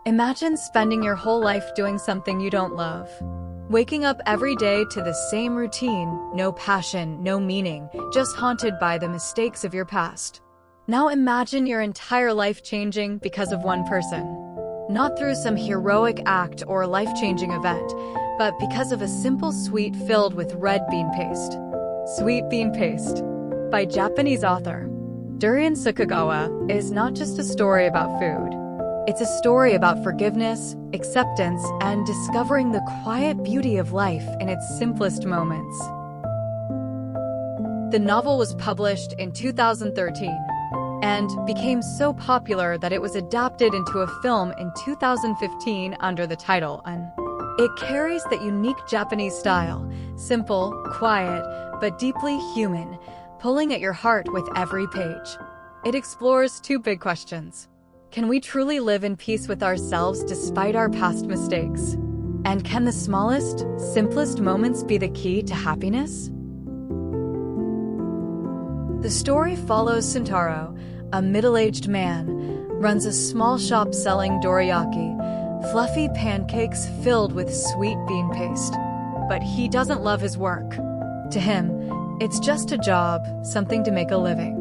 Imagine spending your whole life doing something you don't love. Waking up every day to the same routine, no passion, no meaning, just haunted by the mistakes of your past. Now imagine your entire life changing because of one person. Not through some heroic act or life-changing event, but because of a simple sweet filled with red bean paste. Sweet Bean Paste by Japanese author Durian Sukegawa is not just a story about food. It's a story about forgiveness, acceptance, and discovering the quiet beauty of life in its simplest moments. The novel was published in 2013 and became so popular that it was adapted into a film in 2015 under the title Un. It carries that unique Japanese style, simple, quiet, but deeply human, pulling at your heart with every page. It explores two big questions. Can we truly live in peace with ourselves despite our past mistakes? And can the smallest, simplest moments be the key to happiness? The story follows Sentaro, a middle-aged man, runs a small shop selling dorayaki, fluffy pancakes filled with sweet bean paste. But he doesn't love his work. To him, it's just a job, something to make a living.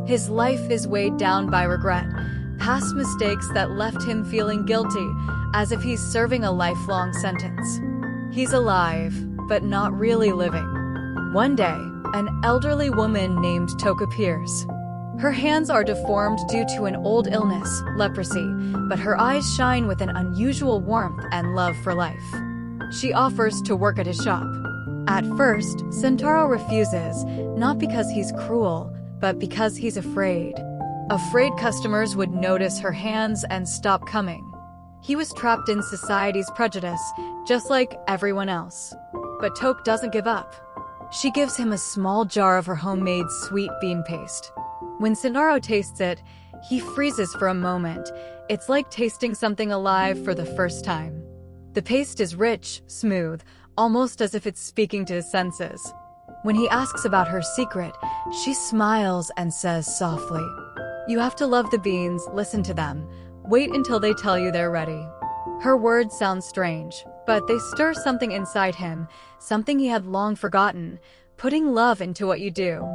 His life is weighed down by regret, past mistakes that left him feeling guilty, as if he's serving a lifelong sentence. He's alive, but not really living. One day, an elderly woman named Tokue appears. Her hands are deformed due to an old illness, leprosy, but her eyes shine with an unusual warmth and love for life. She offers to work at his shop. At first, Sentaro refuses, not because he's cruel, but because he's afraid. Afraid customers would notice her hands and stop coming. He was trapped in society's prejudice, just like everyone else. But Tokue doesn't give up. She gives him a small jar of her homemade sweet bean paste. When Sentaro tastes it, he freezes for a moment. It's like tasting something alive for the first time. The paste is rich, smooth, almost as if it's speaking to his senses. When he asks about her secret, she smiles and says softly, "You have to love the beans, listen to them. Wait until they tell you they're ready." Her words sound strange, but they stir something inside him, something he had long forgotten, putting love into what you do.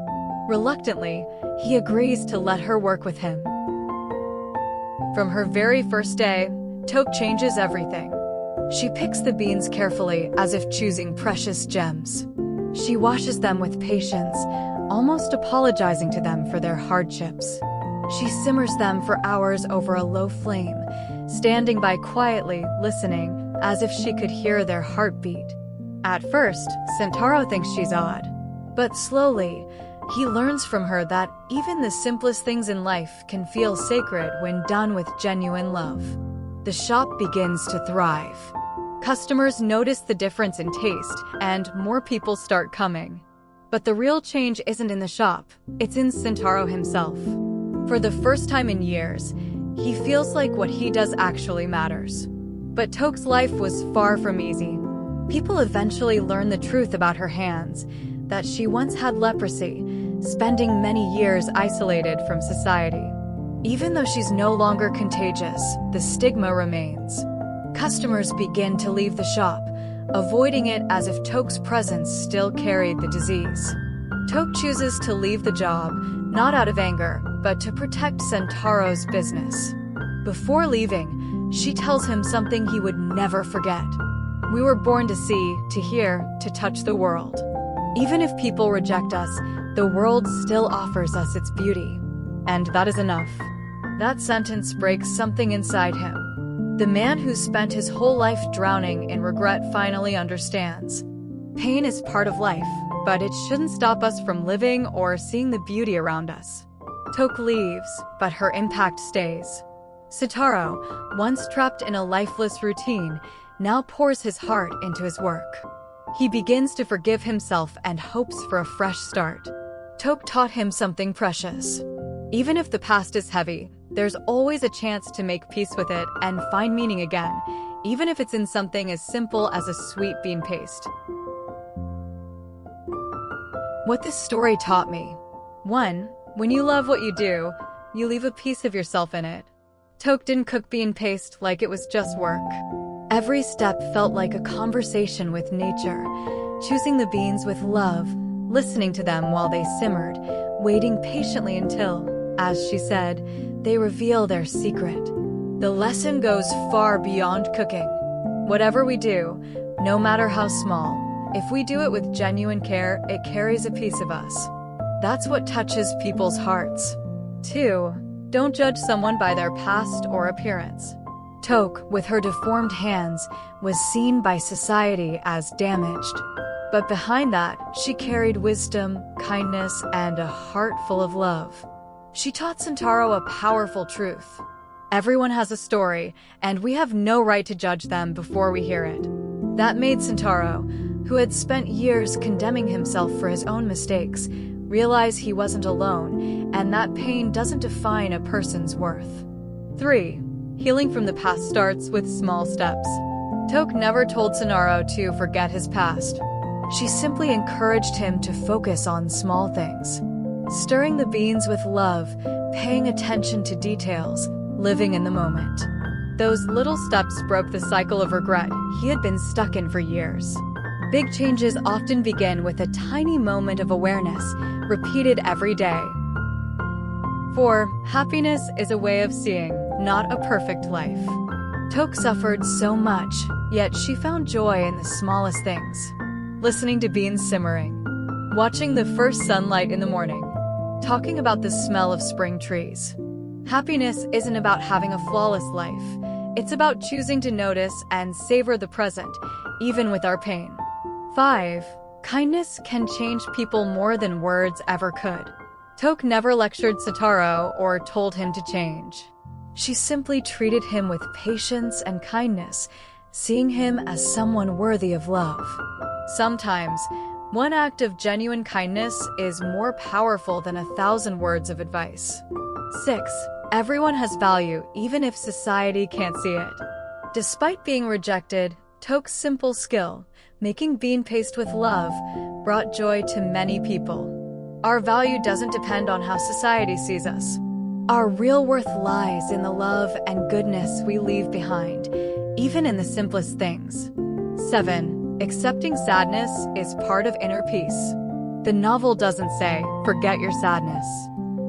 Reluctantly, he agrees to let her work with him. From her very first day, Tokue changes everything. She picks the beans carefully, as if choosing precious gems. She washes them with patience, almost apologizing to them for their hardships. She simmers them for hours over a low flame, standing by quietly, listening, as if she could hear their heartbeat. At first, Sentaro thinks she's odd. But slowly, he learns from her that even the simplest things in life can feel sacred when done with genuine love. The shop begins to thrive. Customers notice the difference in taste, and more people start coming. But the real change isn't in the shop, it's in Sentaro himself. For the first time in years, he feels like what he does actually matters. But Tokue's life was far from easy. People eventually learn the truth about her hands, that she once had leprosy, spending many years isolated from society. Even though she's no longer contagious, the stigma remains. Customers begin to leave the shop, avoiding it as if Tokue's presence still carried the disease. Tokue chooses to leave the job, not out of anger, but to protect Sentaro's business. Before leaving, she tells him something he would never forget. "We were born to see, to hear, to touch the world. Even if people reject us, the world still offers us its beauty. And that is enough." That sentence breaks something inside him. The man who spent his whole life drowning in regret finally understands. Pain is part of life, but it shouldn't stop us from living or seeing the beauty around us. Tokue leaves, but her impact stays. Sentaro, once trapped in a lifeless routine, now pours his heart into his work. He begins to forgive himself and hopes for a fresh start. Tokue taught him something precious. Even if the past is heavy, there's always a chance to make peace with it and find meaning again, even if it's in something as simple as a sweet bean paste. What this story taught me. 1. When you love what you do, you leave a piece of yourself in it. Toke didn't cook bean paste like it was just work. Every step felt like a conversation with nature, choosing the beans with love, listening to them while they simmered, waiting patiently until, as she said, they reveal their secret. The lesson goes far beyond cooking. Whatever we do, no matter how small, if we do it with genuine care, it carries a piece of us. That's what touches people's hearts. 2. Don't judge someone by their past or appearance. Toke, with her deformed hands, was seen by society as damaged. But behind that, she carried wisdom, kindness, and a heart full of love. She taught Sentaro a powerful truth. Everyone has a story, and we have no right to judge them before we hear it. That made Sentaro, who had spent years condemning himself for his own mistakes, realize he wasn't alone, and that pain doesn't define a person's worth. 3. Healing from the past starts with small steps. Toke never told Sentaro to forget his past. She simply encouraged him to focus on small things. Stirring the beans with love, paying attention to details, living in the moment. Those little steps broke the cycle of regret he had been stuck in for years. Big changes often begin with a tiny moment of awareness, repeated every day. 4. Happiness is a way of seeing, not a perfect life. Toke suffered so much, yet she found joy in the smallest things. Listening to beans simmering, watching the first sunlight in the morning, talking about the smell of spring trees. Happiness isn't about having a flawless life. It's about choosing to notice and savor the present, even with our pain. 5. Kindness can change people more than words ever could. Toke never lectured Sentaro or told him to change. She simply treated him with patience and kindness, seeing him as someone worthy of love. Sometimes, one act of genuine kindness is more powerful than 1,000 words of advice. 6. Everyone has value, even if society can't see it. Despite being rejected, Toke's simple skill, making bean paste with love, brought joy to many people. Our value doesn't depend on how society sees us. Our real worth lies in the love and goodness we leave behind, even in the simplest things. 7. Accepting sadness is part of inner peace. The novel doesn't say, forget your sadness.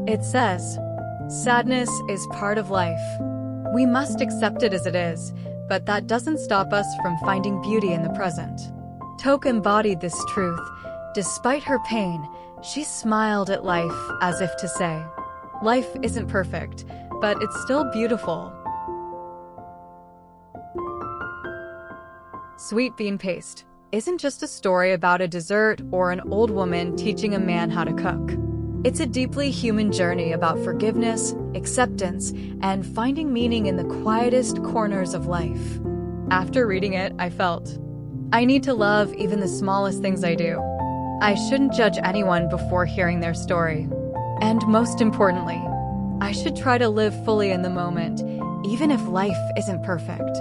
It says, sadness is part of life. We must accept it as it is, but that doesn't stop us from finding beauty in the present. Toke embodied this truth. Despite her pain, she smiled at life as if to say, life isn't perfect, but it's still beautiful. Sweet bean paste isn't just a story about a dessert or an old woman teaching a man how to cook. It's a deeply human journey about forgiveness, acceptance, and finding meaning in the quietest corners of life. After reading it, I felt, I need to love even the smallest things I do. I shouldn't judge anyone before hearing their story. And most importantly, I should try to live fully in the moment, even if life isn't perfect.